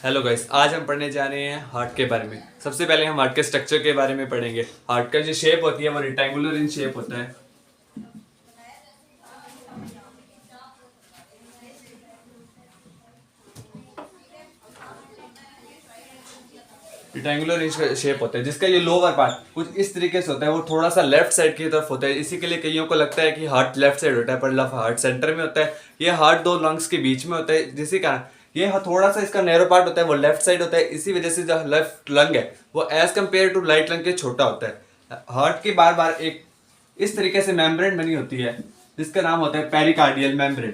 Hello guys, आज हम पढ़ने जा रहे हैं हार्ट के बारे में। सबसे पहले हम हार्ट के स्ट्रक्चर के बारे में पढ़ेंगे। हार्ट का जो शेप होती है वो रेक्टेंगुलर इन शेप होता है। रेक्टेंगुलर इन शेप होता है जिसका ये लोअर पार्ट कुछ इस तरीके से होता है, वो थोड़ा सा लेफ्ट साइड की तरफ होता है। इसी के लिए कईयों को लगता है कि हार्ट लेफ्ट साइड होता है, पर हार्ट सेंटर में होता है। ये हार्ट दो लंग्स के बीच में होता है, जिसके कारण ये थोड़ा सा इसका नैरो पार्ट होता है वो लेफ्ट साइड होता है। इसी वजह से जो लेफ्ट लंग है वो as compare to right lung के छोटा होता है। हार्ट की बार बार एक इस तरीके से मेम्ब्रेन बनी होती है जिसका नाम होता है पेरिकार्डियल मेम्ब्रेन।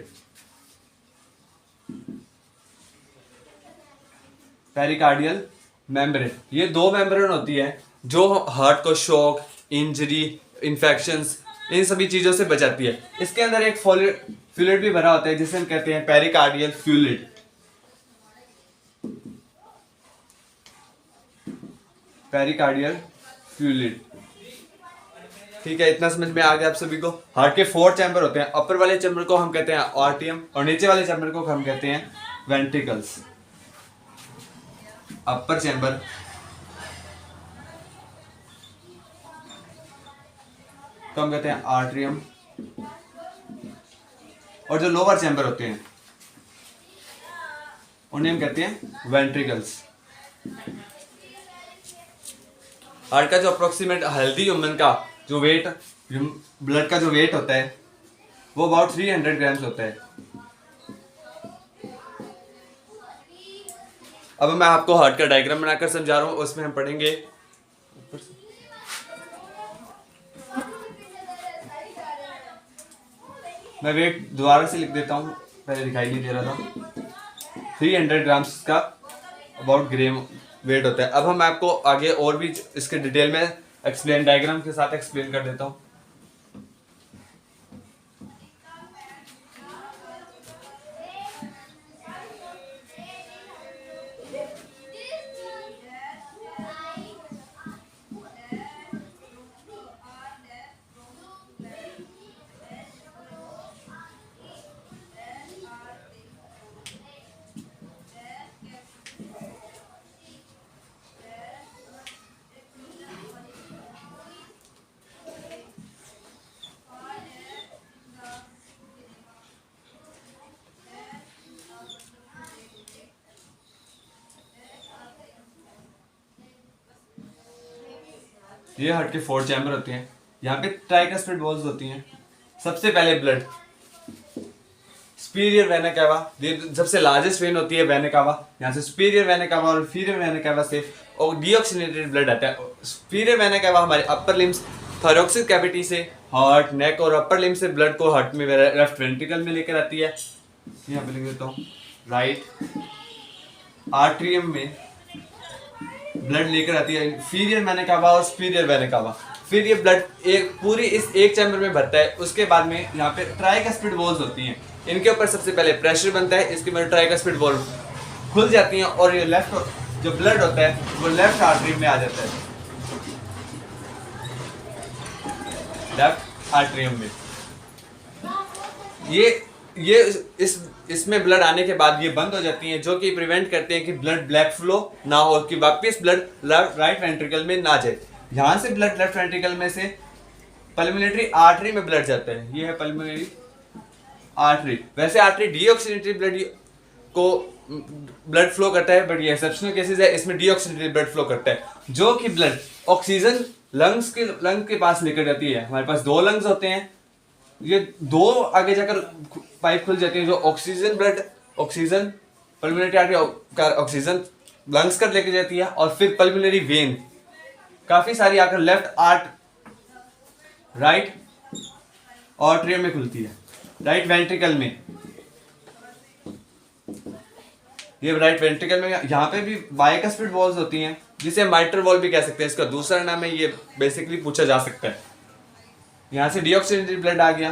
पेरिकार्डियल मेम्ब्रेन, ये दो मेम्ब्रेन होती है जो हार्ट को शॉक, इंजरी, इन्फेक्शंस, इन सभी चीजों से बचाती है। इसके अंदर एक फ्लूइड भी भरा होता है जिसे हम कहते हैं पेरिकार्डियल फ्लूइड। पेरिकार्डियल फ्लूइड, ठीक है। इतना समझ में आ गया आप सभी को। हार्ट के 4 चैम्बर होते हैं। अपर वाले चैम्बर को हम कहते हैं आर्टियम और नीचे वाले चैम्बर को हम कहते हैं वेंट्रिकल्स। अपर चैम्बर तो हम कहते हैं आर्ट्रियम, और जो लोअर चैम्बर होते हैं उन्हें हम कहते हैं वेंट्रिकल्स। हार्ट का जो अप्रोक्सीमेट हेल्दी ह्यूमन का जो वेट, ब्लड का जो वेट होता है वो अबाउट 300 ग्राम्स होता है। अब मैं आपको हार्ट का डायग्राम बनाकर समझा रहा हूं, उसमें हम पढ़ेंगे। मैं वेट दोबारा से लिख देता हूं, पहले दिखाई नहीं दे रहा था। 300 ग्राम्स का अबाउट ग्राम वेट होता है। अब हम आपको आगे और भी इसके डिटेल में एक्सप्लेन, डायग्राम के साथ एक्सप्लेन कर देता हूं। ये हार्ट के 4 चैम्बर होते हैं। यहाँ पे ट्राइकस्पिड वॉल्स होती हैं। सबसे पहले ब्लड सुपीरियर वेना कावा, ये सबसे लार्जेस्ट वेन होती है वेना कावा। यहाँ से सुपीरियर वेना कावा और इंफीरियर वेना कावा से और डीऑक्सीनेटेड ब्लड आता है। सुपीरियर वेना कावा हमारे अपर लिम्स थोरैक्सिक कैविटी से हार्ट, नेक और अपर लिम्स से ब्लड को हार्ट में लेफ्ट वेंट्रिकल में लेकर आती है। यहाँ पे लिख देता हूँ, राइट आर्ट्रियम में ब्लड लेकर आती है इंफीरियर वेना कावा और सुपीरियर वेना कावा। फिर ये ब्लड एक पूरी इस एक चैम्बर में भरता है। उसके बाद में यहाँ पे ट्राइकस्पिड वॉल्स होती हैं। इनके ऊपर सबसे पहले प्रेशर बनता है, इसके बाद ट्राइकस्पिड वॉल्व खुल जाती हैं और ये लेफ्ट जो ब्लड होता है वो लेफ्ट आर्टरी में आ जाता है, लेफ्ट आर्टरियम में। ये इसमें ब्लड आने के बाद ये बंद हो जाती हैं, जो कि प्रिवेंट करते हैं कि ब्लड ब्लैक फ्लो ना हो, कि वापस ब्लड राइट वेंट्रिकल में ना जाए। यहाँ से ब्लड लेफ्ट वेंट्रिकल में से पल्मोनरी आर्टरी में ब्लड जाता है। ये है पल्मोनरी आर्टरी। वैसे आर्टरी डीऑक्सीनेटेड ब्लड को ब्लड फ्लो करता है, बट ये एक्सेप्शनल केसेस है, इसमें डीऑक्सीनेटेड ब्लड फ्लो करता है, जो कि ब्लड ऑक्सीजन लंग के पास लेकर जाती है। हमारे पास 2 लंग्स होते हैं, ये 2 आगे जाकर पाइप खुल जाती है, जो ऑक्सीजन पल्मोनरी आर्टरी का ऑक्सीजन लंग्स कर लेकर जाती है, और फिर पल्मोनरी वेन काफी सारी आकर राइट आर्टरियम में खुलती है, राइट वेंट्रिकल में। ये राइट वेंट्रिकल में यहाँ पे भी बाइकस्पिड वॉल्स होती हैं, जिसे माइट्रल वॉल्व भी कह सकते हैं। इसका दूसरा नाम है, ये बेसिकली पूछा जा सकता है। यहाँ से डीऑक्सीनेटेड ब्लड आ गया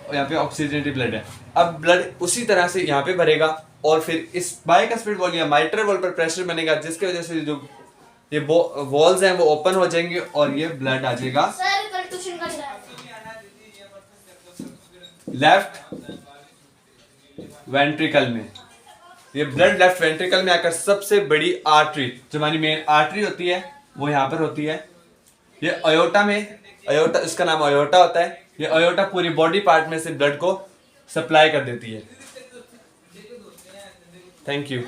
और यहाँ पे ऑक्सीजनेटेड ब्लड है। अब ब्लड उसी तरह से यहाँ पे भरेगा और फिर इस बाइकस्पिड वॉल्व या माइट्रल वॉल्व पर प्रेशर बनेगा, जिसकी वजह से जो ये वॉल्स हैं वो ओपन हो जाएंगे और ये ब्लड आ जाएगा लेफ्ट वेंट्रिकल में। ये ब्लड लेफ्ट वेंट्रिकल में आकर सबसे बड़ी आर्टरी, जो हमारी मेन आर्टरी होती है, वो यहाँ पर होती है। ये अयोटा में, अयोटा, इसका नाम अयोटा होता है। ये अयोटा पूरी बॉडी पार्ट में से ब्लड को सप्लाई कर देती है। Thank you.